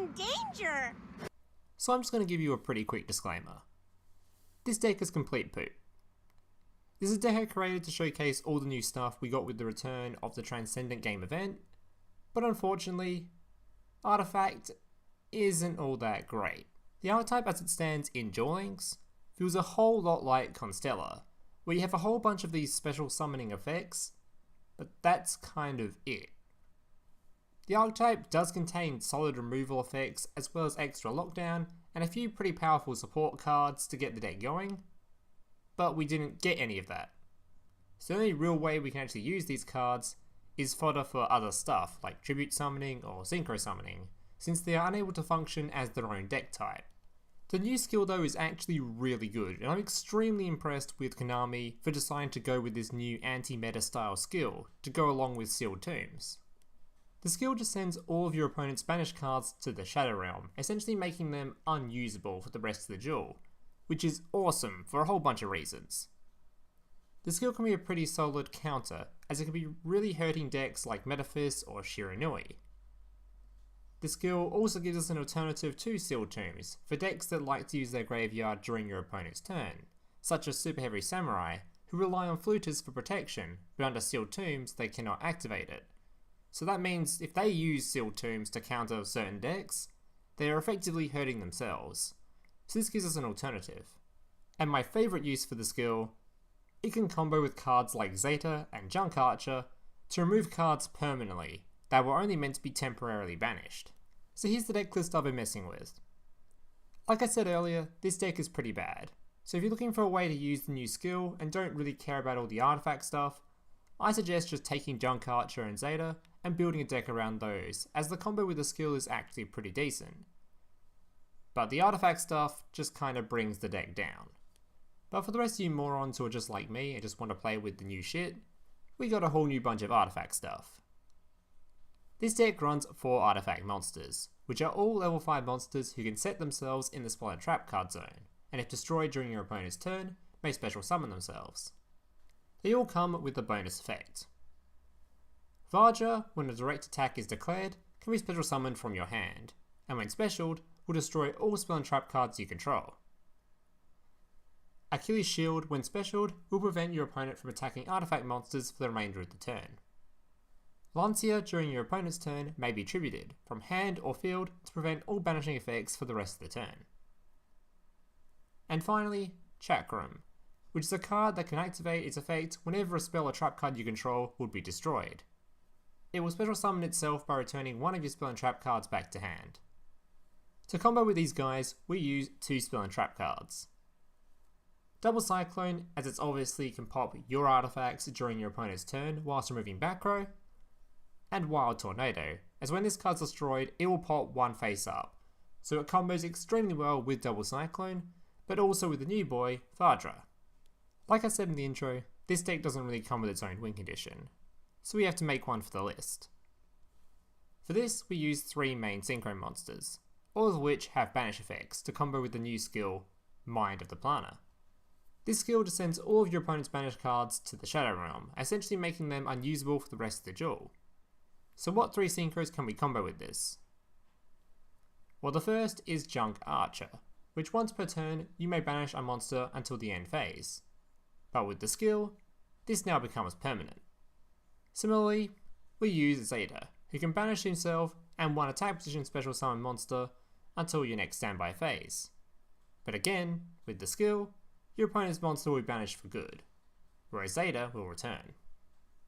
in danger! So I'm just going to give you a pretty quick disclaimer. This deck is complete poop. This is a deck created to showcase all the new stuff we got with the return of the Transcendent game event, but unfortunately, Artifact isn't all that great. The archetype as it stands in Duel Links feels a whole lot like Constella, where you have a whole bunch of these special summoning effects, but that's kind of it. The archetype does contain solid removal effects as well as extra lockdown and a few pretty powerful support cards to get the deck going, but we didn't get any of that. So the only real way we can actually use these cards is fodder for other stuff like tribute summoning or synchro summoning, since they are unable to function as their own deck type. The new skill though is actually really good, and I'm extremely impressed with Konami for deciding to go with this new anti-meta style skill to go along with Sealed Tombs. The skill just sends all of your opponent's banished cards to the Shadow Realm, essentially making them unusable for the rest of the duel, which is awesome for a whole bunch of reasons. The skill can be a pretty solid counter, as it can be really hurting decks like Metaphys or Shiranui. The skill also gives us an alternative to Sealed Tombs for decks that like to use their graveyard during your opponent's turn, such as Super Heavy Samurai, who rely on Fluters for protection, but under Sealed Tombs they cannot activate it. So that means if they use Sealed Tombs to counter certain decks, they are effectively hurting themselves. So this gives us an alternative. And my favourite use for the skill, it can combo with cards like Zeta and Junk Archer to remove cards permanently that were only meant to be temporarily banished. So here's the deck list I've been messing with. Like I said earlier, this deck is pretty bad. So if you're looking for a way to use the new skill and don't really care about all the artifact stuff, I suggest just taking Junk Archer and Zeta and building a deck around those, as the combo with the skill is actually pretty decent. But the artifact stuff just kinda brings the deck down. But for the rest of you morons who are just like me and just want to play with the new shit, we got a whole new bunch of artifact stuff. This deck runs 4 artifact monsters, which are all level 5 monsters who can set themselves in the Spell & Trap card zone, and if destroyed during your opponent's turn, may special summon themselves. They all come with a bonus effect. Vajra, when a direct attack is declared, can be special summoned from your hand, and when specialed, will destroy all Spell & Trap cards you control. Achilleshield, when specialed, will prevent your opponent from attacking artifact monsters for the remainder of the turn. Lancea during your opponent's turn may be tributed, from hand or field, to prevent all banishing effects for the rest of the turn. And finally, Chakram, which is a card that can activate its effect whenever a spell or trap card you control would be destroyed. It will special summon itself by returning one of your spell and trap cards back to hand. To combo with these guys, we use 2 spell and trap cards. Double Cyclone, as it's obviously can pop your artifacts during your opponent's turn whilst removing back row, and Wild Tornado, as when this card's destroyed it will pop 1 face up, so it combos extremely well with Double Cyclone, but also with the new boy, Vajra. Like I said in the intro, this deck doesn't really come with its own win condition, so we have to make one for the list. For this we use 3 main synchro monsters, all of which have banish effects to combo with the new skill, Mind of the Plana. This skill just sends all of your opponent's banished cards to the Shadow Realm, essentially making them unusable for the rest of the duel. So what 3 synchros can we combo with this? Well, the first is Junk Archer, which once per turn you may banish a monster until the end phase. But with the skill, this now becomes permanent. Similarly, we use Zeta, who can banish himself and 1 attack position special summon monster until your next standby phase. But again, with the skill, your opponent's monster will be banished for good, whereas Zeta will return.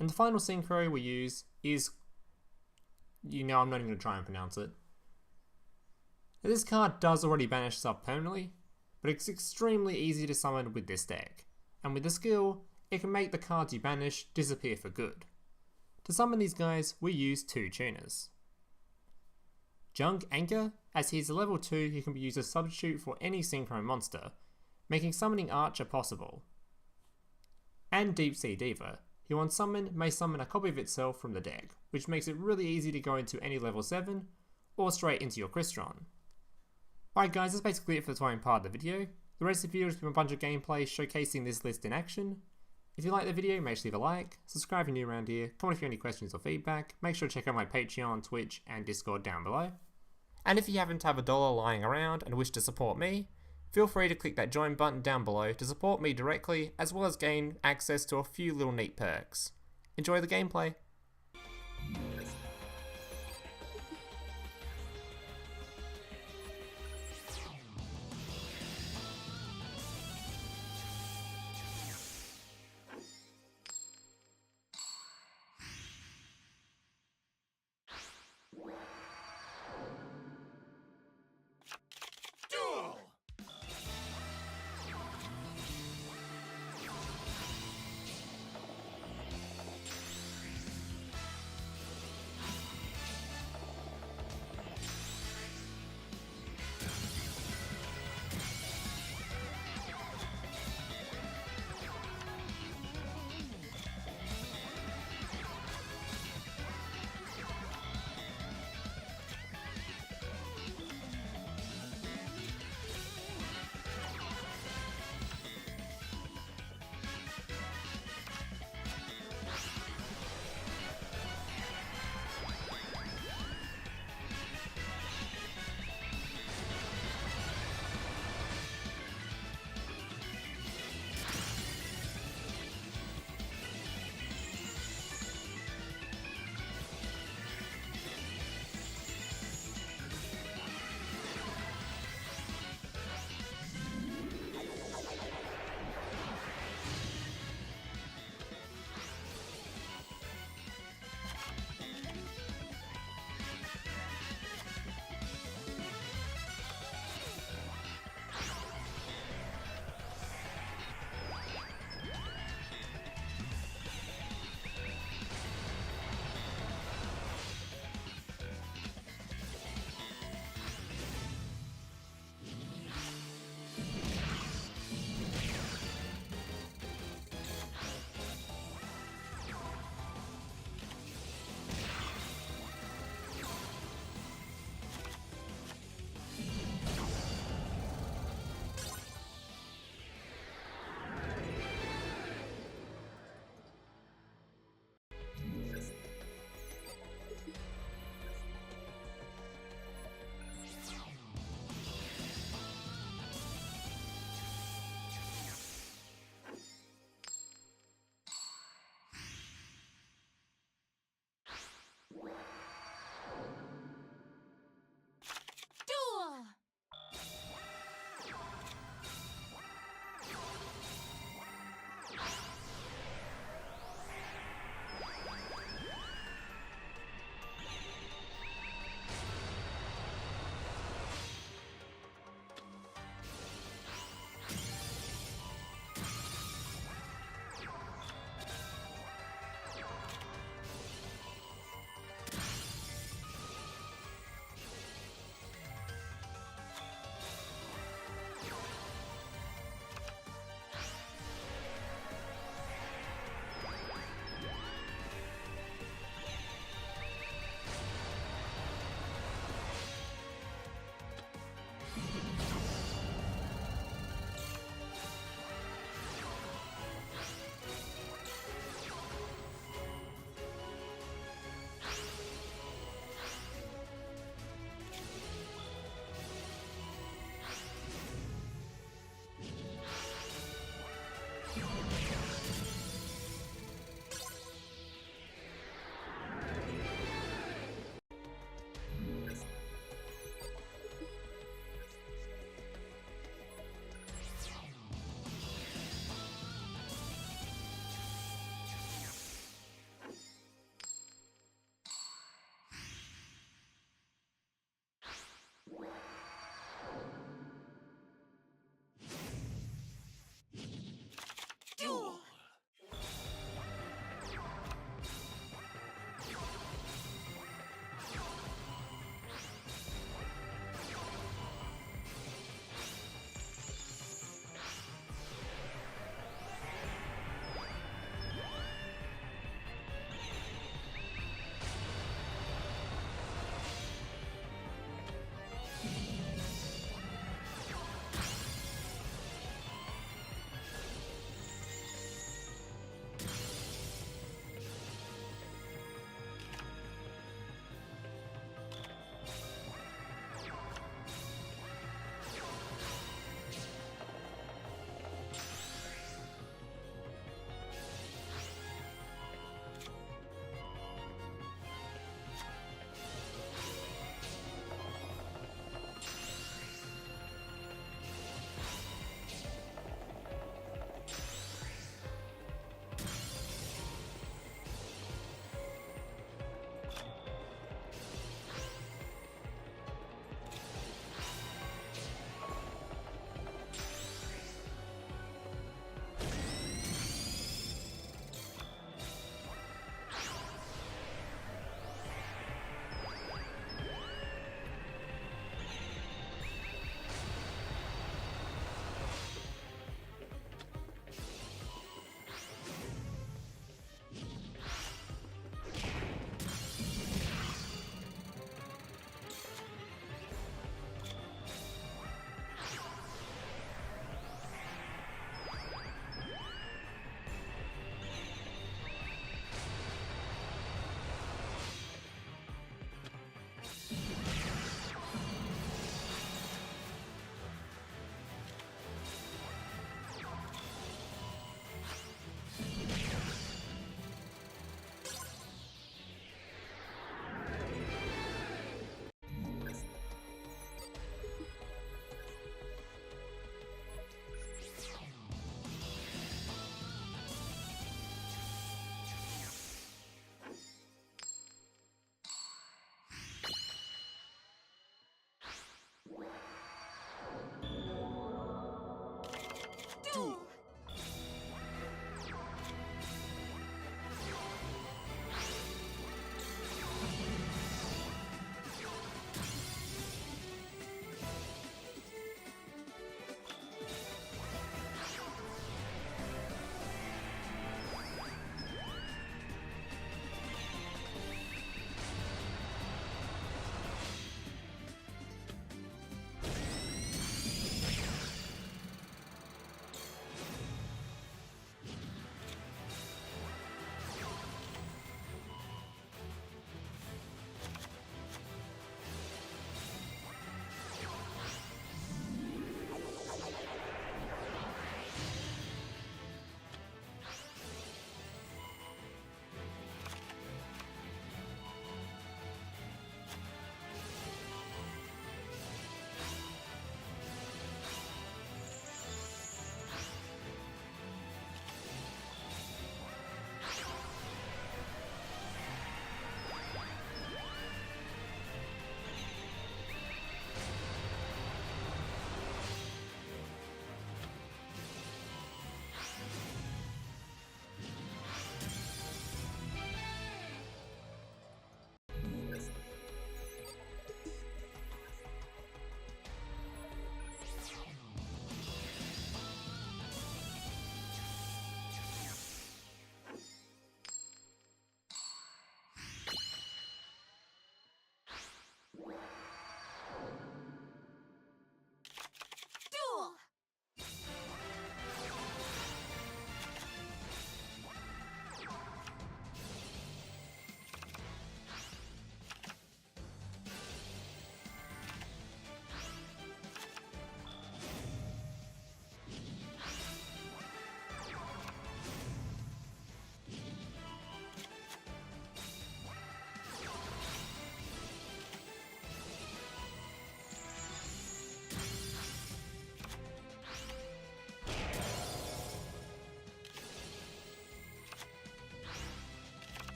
And the final synchro we use is, I'm not even going to try and pronounce it. Now, this card does already banish sub permanently, but it's extremely easy to summon with this deck, and with the skill, it can make the cards you banish disappear for good. To summon these guys, we use 2 tuners. Junk Anchor, as he is a level 2 he can be used as substitute for any synchro monster, making summoning Archer possible. And Deep Sea Diva, who on summon may summon a copy of itself from the deck, which makes it really easy to go into any level 7, or straight into your Crystron. Alright guys, that's basically it for the time part of the video. The rest of the video has been a bunch of gameplay showcasing this list in action. If you like the video, make sure to leave a like, subscribe if you're new around here, comment if you have any questions or feedback, make sure to check out my Patreon, Twitch and Discord down below. And if you happen to have $1 lying around and wish to support me, feel free to click that join button down below to support me directly, as well as gain access to a few little neat perks. Enjoy the gameplay! Duel!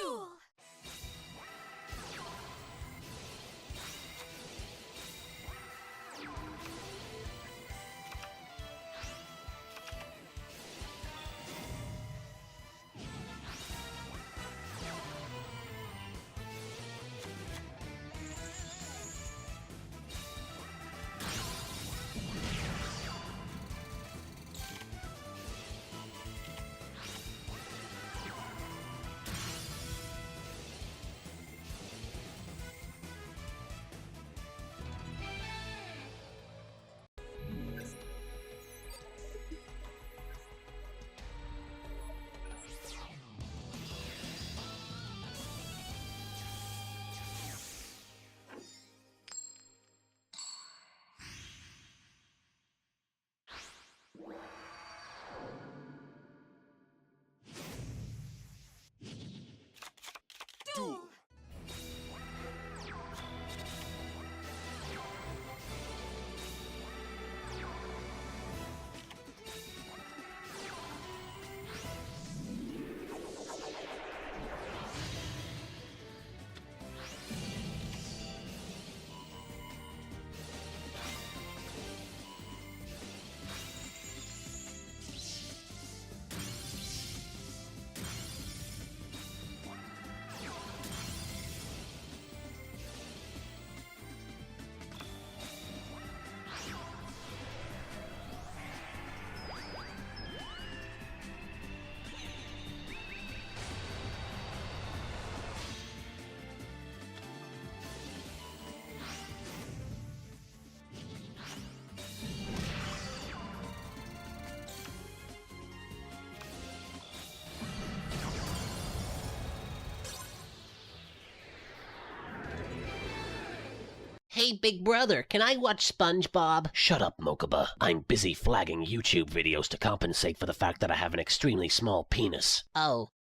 Duel! Duel! Hey, big brother, can I watch SpongeBob? Shut up, Mokuba. I'm busy flagging YouTube videos to compensate for the fact that I have an extremely small penis. Oh.